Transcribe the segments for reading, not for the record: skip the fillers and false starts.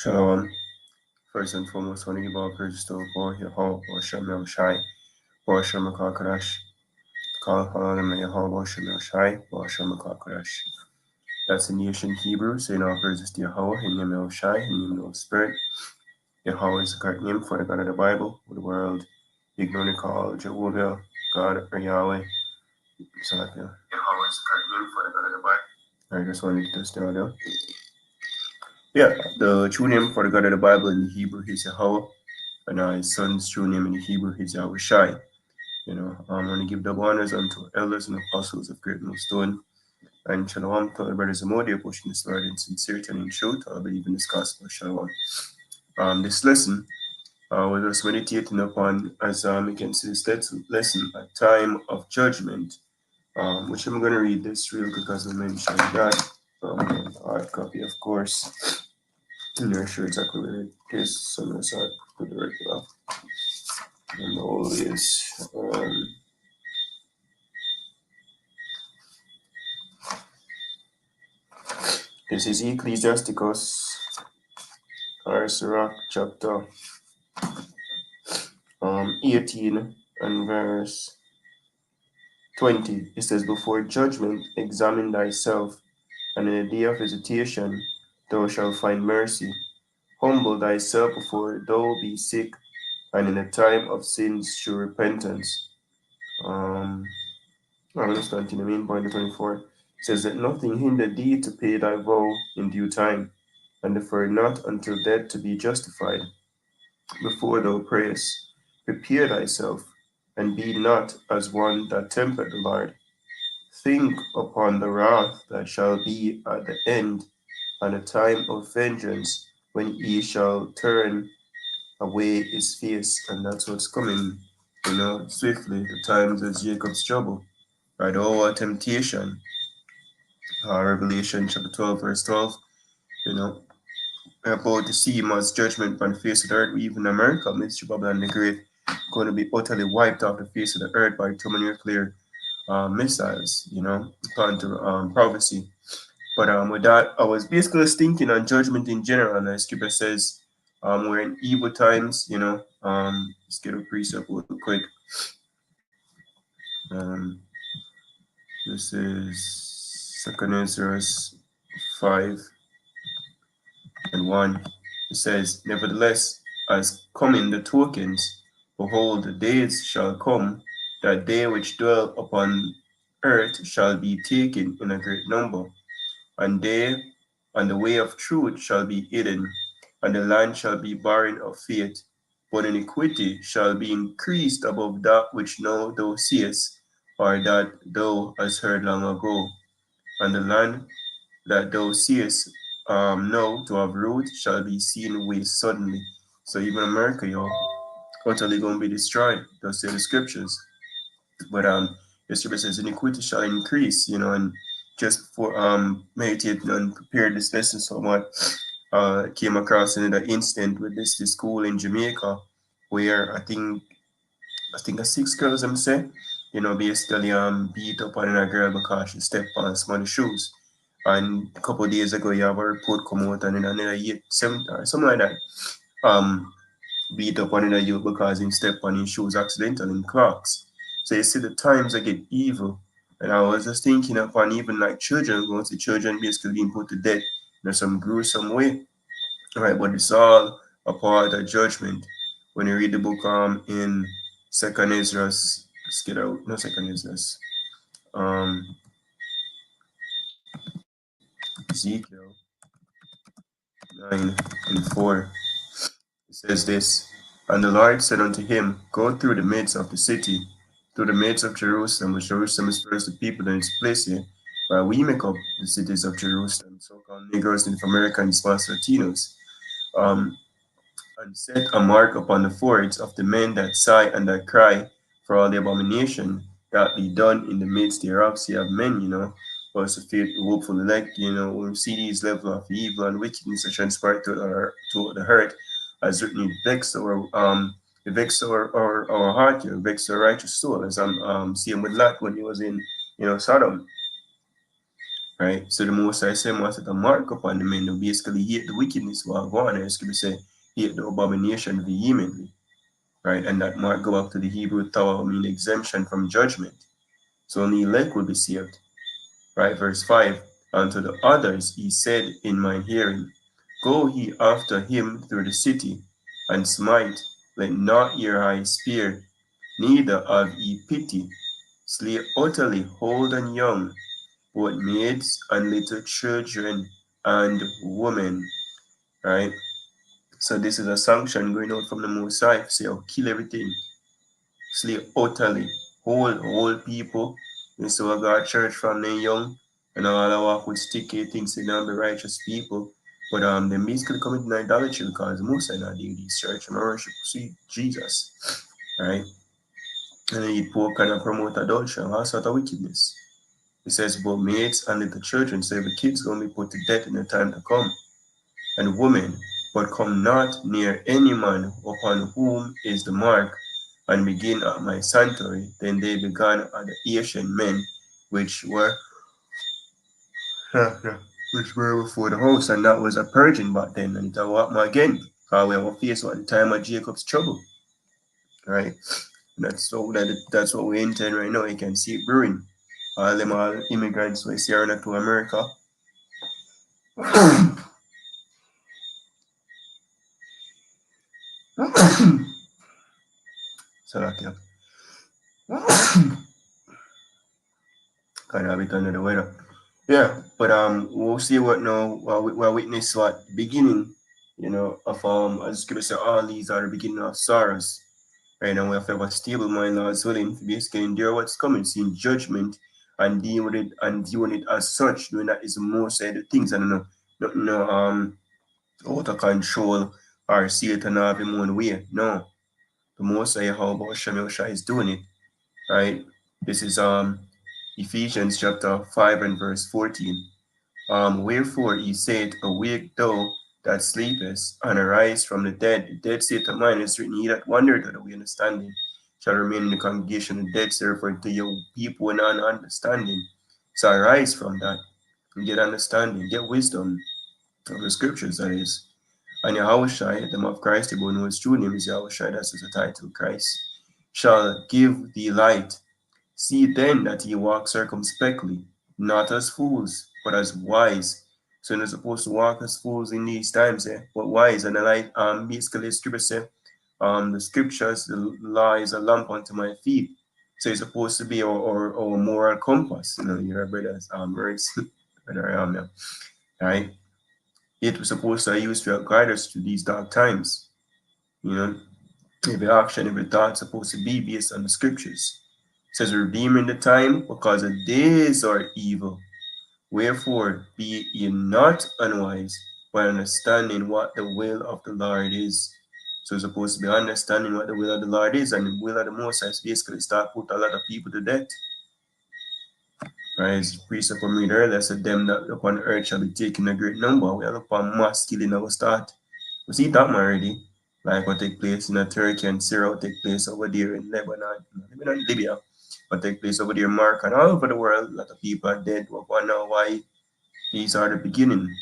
Shalom. First and foremost, I want to give all praise to our Yahweh, Hashem El Shai, Hashem Kadash, Kal Halam Yahweh, Hashem El Shai, Hashem Kadash. That's in the ancient Hebrew, saying all praises to Yahweh, in name El Shai, in name of the Spirit. Yahweh is the correct name for the God of the Bible, for the world, ignorantly called Jehovah, God or Yahweh. So like, Yahweh is the correct name for the God of the Bible. I just wanted to test it out. Yeah, the true name for the God of the Bible in the Hebrew is Yahweh, and his son's true name in the Hebrew is Yahweh Shai. I want to give double honors unto elders and apostles of Great Millstone, and shalom to the brothers and Modi, pushing this word in sincerity and in truth. I believe in this gospel. Shalom. This lesson, we're just meditating upon, as we can see this lesson, a time of judgment, which I'm going to read this real quick as I mentioned that. Hard copy, of course. I'm not sure exactly where it is, so I'm going to start with the regular. And all is this is Ecclesiasticus, or Sirach, chapter 18 and verse 20. It says, "Before judgment examine thyself, and in the day of visitation thou shalt find mercy. Humble thyself before thou be sick, and in the time of sins show repentance." Let's continue. Main point 24 says that nothing hinder thee to pay thy vow in due time, and defer not until death to be justified. Before thou prayest, prepare thyself, and be not as one that tempteth the Lord. Think upon the wrath that shall be at the end, and the time of vengeance, when he shall turn away his face. And that's what's coming, swiftly, the times of Jacob's trouble. Right, our temptation, Revelation chapter 12, verse 12, about to see God's judgment on the face of the earth. Even America, Mystery Babylon the Great, going to be utterly wiped off the face of the earth by thermonuclear missiles, according to prophecy. But with that, I was basically thinking on judgment in general, and the scripture says we're in evil times, let's get a precept real quick. This is 2 Ezra 5 and 1. It says, "Nevertheless, as come in the tokens, behold, the days shall come, that they which dwell upon earth shall be taken in a great number, and they and the way of truth shall be hidden, and the land shall be barren of faith. But iniquity shall be increased above that which now thou seest, or that thou hast heard long ago. And the land that thou seest now to have root shall be seen waste suddenly." So even America, utterly going to be destroyed. Thus say the scriptures. But the scripture says iniquity shall increase, and just for meditating and prepared this lesson somewhat, came across another incident with this school in Jamaica where I think a 6 girls them say, basically beat up on a girl because she stepped on somebody's shoes. And a couple of days ago, you have a report come out, and in another 7 or something like that, beat up on another youth because he stepped on his shoes accidentally in Crocs. So you see, the times I get evil. And I was just thinking upon even like children, going to children basically being put to death in some gruesome way. Right, but it's all a part of judgment. When you read the book in 2 Ezra, let's get out, no 2 Ezra, Ezekiel 9 and 4. It says this, "And the Lord said unto him, Go through the midst of the city, through the midst of Jerusalem, which Jerusalem is first the people in its place here, while we make up the cities of Jerusalem, so-called Negroes, Native Americans, Spanish, Latinos, and set a mark upon the foreheads of the men that sigh and that cry for all the abomination that be done in the midst thereof." So you have men, was a faith, hopeful elect, when we see these level of evil and wickedness that transpire to the hurt, as written, it vexed our heart, it vexed our righteous soul, as I'm seeing with Lot when he was in, Sodom. right? So the most I say must set a mark upon the men who basically hate the wickedness while going there. It's going to say hate the abomination vehemently, right? And that mark go back to the Hebrew Tower, mean exemption from judgment. So only elect will be saved, right? Verse 5, and to the others he said in my hearing, go ye after him through the city, and smite, let not your eyes spare, neither have ye pity, slay utterly old and young, both maids and little children and women, right? So this is a sanction going out from the Most High, say, oh, kill everything, slay utterly, whole people. You see what God church from them young, and all I walk with sticky things, they don't be righteous people. But they basically commit idolatry because most are not doing these church and worship sweet Jesus, right? And they eat pork and promote adultery and all sort of wickedness. It says about maids and little children, so every kid's gonna be put to death in the time to come. And women, but come not near any man upon whom is the mark, and begin at my sanctuary. Then they began at the Asian men which were which were before the house, and that was a purging back then, and it will happen again. Because we were faced at the time of Jacob's trouble, right? That's what we intend right now. You can see it brewing. All them all immigrants we see are not to America. So like yeah. Kind of a bit under the weather. Yeah, but we'll see what now. We'll witness what beginning, of as scripture say, all these are the beginning of sorrows. Right now we have to have a stable mind, Lord's willing, to basically endure what's coming, seeing judgment and deal with it as such, doing that is the most of the things. I don't know, out of control or Satan have him own way. No. The most I how about Shemel is doing it, right? This is Ephesians chapter 5 and verse 14. Wherefore he said, awake thou that sleepest, and arise from the dead. The dead state of mind is written, he that wandered out of the understanding shall remain in the congregation of the dead, therefore to your people and understanding. So arise from that and get understanding, get wisdom of the scriptures, that is. And Yahushai, the name of Christ, the one whose true name is Yahushai, that's the title, Christ, shall give thee light. See then that ye walk circumspectly, not as fools, but as wise. So you're not supposed to walk as fools in these times, but wise. And the light, basically, the scripture say, the scriptures, the law is a lamp unto my feet. So it's supposed to be our moral compass. Your brothers, words, brother, now. All right. It was supposed to use to guide us through these dark times. You know, every action, every thought supposed to be based on the scriptures. It says, redeeming the time because the days are evil. Wherefore, be ye not unwise, but understanding what the will of the Lord is. So it's supposed to be understanding what the will of the Lord is, and the will of the Most High is basically start put a lot of people to death. Right? As the precept from read earlier said, them that upon earth shall be taken a great number. We are upon mass killing our start. We see that already. Like what take place in Turkey and Syria, what take place over there in Lebanon, Libya, what take place over there in Morocco and all over the world. A lot of people are dead. We wonder why. These are the beginning.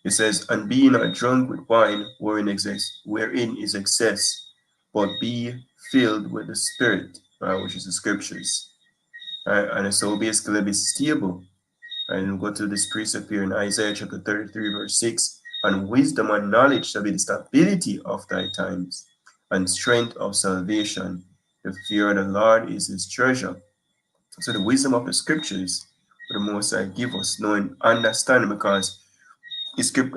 It says, and be not drunk with wine wherein is excess, but be filled with the Spirit, right, which is the scriptures. Right? And so basically be stable. And we'll go to this precept here in Isaiah chapter 33, verse 6. And wisdom and knowledge shall be the stability of thy times, and strength of salvation. The fear of the Lord is his treasure. So the wisdom of the scriptures, for the Most High give us knowing, understanding, because the script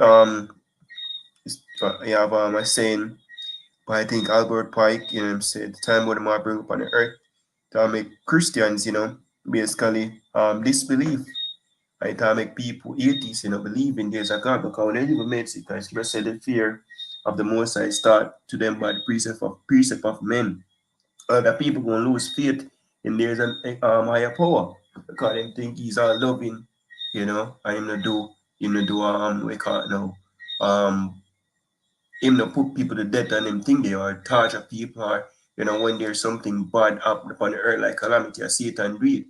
you have a saying, but I think Albert Pike, said the time when the might bring upon the earth to make Christians, basically disbelief. Right, to make people atheists, believing there's a God, because when they even made it, the scripture said the fear of the Most High start to them by the precept of men. Other people gonna lose faith in there's an higher power, because they think he's all loving, and him to do we call it now, him to put people to death and him think they are torture people, or when there's something bad up upon the earth like calamity or Satan do it.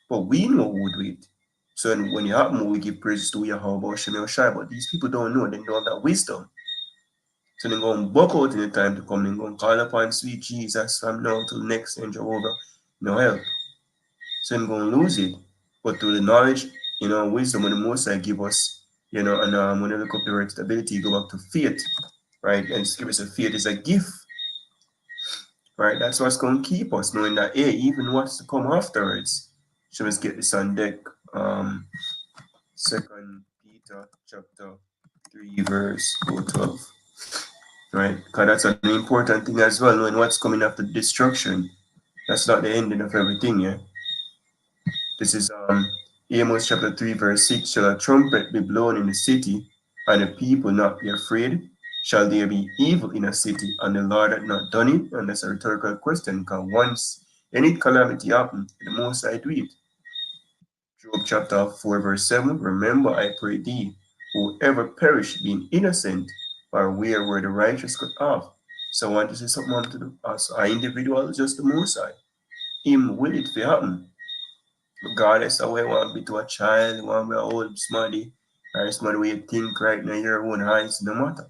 But we know who do it. So when it happen, we give praises to Yahweh Shem Shai, but these people don't know, they don't have that wisdom. So they're going to buck out in the time to come, they're going to call upon sweet Jesus from now till next and Jehovah, no help. So they're going to lose it. But through the knowledge, wisdom when the Most High give us, and when you look up the word stability, you go back to faith, right? And Scripture says faith is a gift, right? That's what's going to keep us, knowing that, hey, even what's to come afterwards. So let's get this on deck. Second Peter chapter 3, verse 12. Right? Because that's an important thing as well, knowing what's coming after destruction. That's not the ending of everything, yeah. This is Amos chapter 3, verse 6. Shall a trumpet be blown in the city, and the people not be afraid? Shall there be evil in a city, and the Lord had not done it? And that's a rhetorical question, because once any calamity happens, the Most High do it. Job chapter 4, verse 7. Remember, I pray thee, whoever perish being innocent, or where were the righteous cut off. So I want to say something unto us, our individual, just the Most High. Him will it to happen. Regardless of where you want to be to a child, you want to be an old smarty, or somebody where you think right now your own eyes, no matter.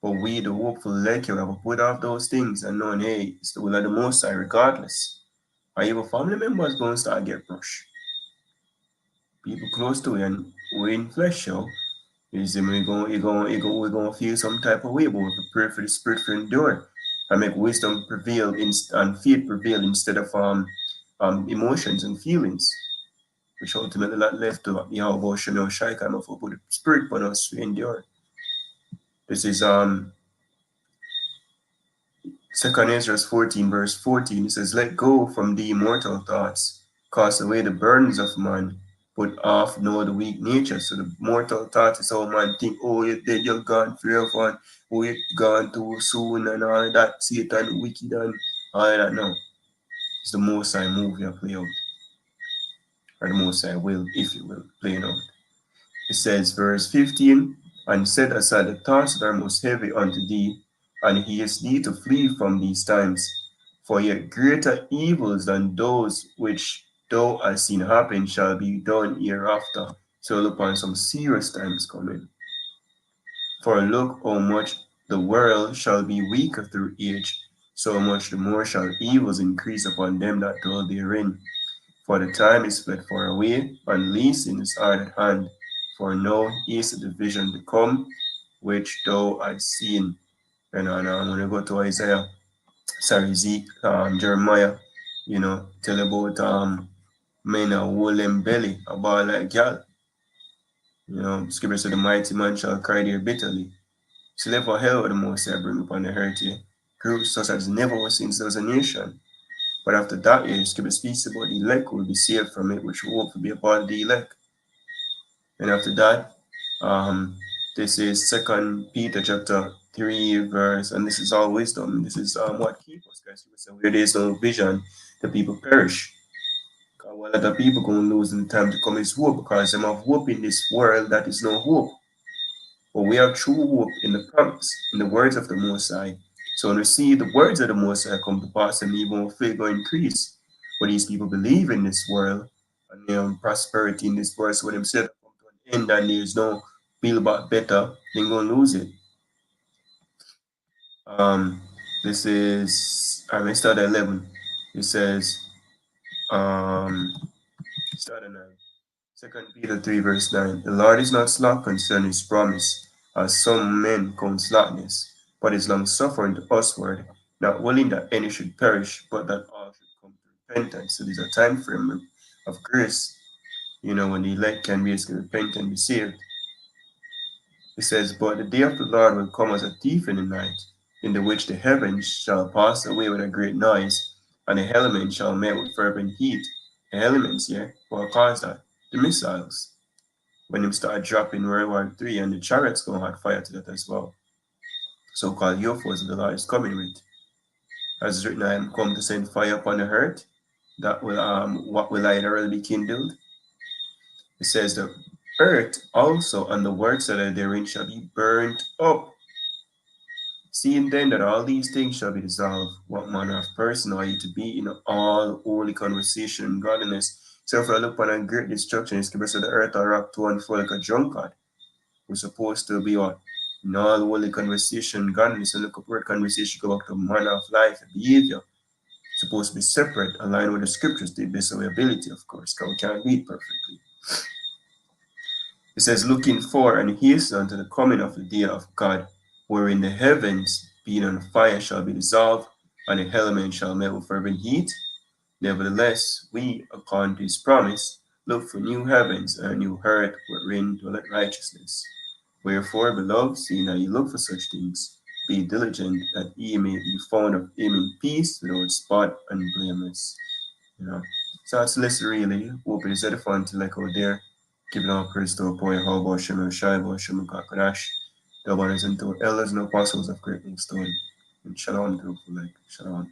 But we, the hopeful like you, have to put off those things and knowing, hey, it's the will of the Most High, regardless. Or even family members going to start get brushed. People close to you and we're in flesh, yo. You see, we're going to feel some type of way, but we pray for the Spirit to endure and make wisdom prevail and faith prevail instead of emotions and feelings, which ultimately not left to Yahweh Shemel Shai kind of put the Spirit upon us to endure. This is Second Ezra 14, verse 14. It says, let go from the immortal thoughts, cast away the burdens of man, put off no the weak nature. So the mortal thought is how man think, oh, you're dead, you're gone forever, and oh, you're gone too soon, and all that, Satan, wicked, and all that. No, it's the Most High movie I play out, or the Most High will, if you will, play it out. It says, verse 15, and set aside the thoughts that are most heavy unto thee, and haste thee to flee from these times. For yet greater evils than those which thou hast seen happen shall be done hereafter. So look upon some serious times coming. For look how much the world shall be weaker through age, so much the more shall evils increase upon them that dwell therein. For the time is fled far away, and leasing is hard at hand. For now is the vision to come, which thou hast seen. And I'm going to go to Isaiah, sorry, Jeremiah, tell about men a hold them belly, a ball like gal. Scripture said the mighty man shall cry there bitterly. Slave for hell the most I bring upon the earth here. Groups such as never was since there was a nation. But after that, yeah, Scripture speaks about the elect will be saved from it, which will hope to be a part of the elect. And after that, this is Second Peter chapter 3 verse, and this is all wisdom. This is what keeps us, guys. Where there is no vision, the people perish. A lot of people going to lose in time to come is hope, because them have hope in this world that is no hope. But we have true hope in the promise, in the words of the Most High. So when we see the words of the Most High come to pass, and even more faith will increase. But these people believe in this world and prosperity in this world. So when them say come to an end and there's no build back better, they're gonna lose it. This is I start at 11. It says start at 9. Second Peter 3, verse 9. The Lord is not slack concerning his promise, as some men count slackness, but is long suffering to usward, not willing that any should perish, but that all should come to repentance. So there's a time frame of grace, when the elect can basically repent and be saved. It says, but the day of the Lord will come as a thief in the night, in the which the heavens shall pass away with a great noise, and the elements shall melt with fervent heat. The elements, yeah, what cause that? The missiles. When them start dropping World War III, and the chariots gonna add fire to that as well. So-called UFOs the Lord is coming with. As it's written, I am come to send fire upon the earth, that will what will literally be kindled. It says the earth also and the works that are therein shall be burnt up. Seeing then that all these things shall be dissolved, what manner of person are you to be in all holy conversation and godliness, So if I look upon a great destruction, it's because of the earth or rock to unfold like a drunkard. We're supposed to be what? In all holy conversation, godliness, and look up word conversation, go back to manner of life and behavior. Supposed to be separate, aligned with the scriptures to the best of our ability, of course, because we can't read perfectly. It says, looking for and hasten unto the coming of the day of God, wherein the heavens, being on fire, shall be dissolved, and the elements shall melt with fervent heat. Nevertheless, we, upon this promise, look for new heavens and a new earth wherein dwelleth righteousness. Wherefore, beloved, seeing that ye look for such things, be diligent that ye may be found of him in peace, without spot and blameless. You know. So that's list really. Hope it is edifying to like out there. Giving all praise to our boy, how about Shema Shai, about Shema Kakadash, the brothers and to elders and apostles of great stone. And shalom, beautiful like shalom.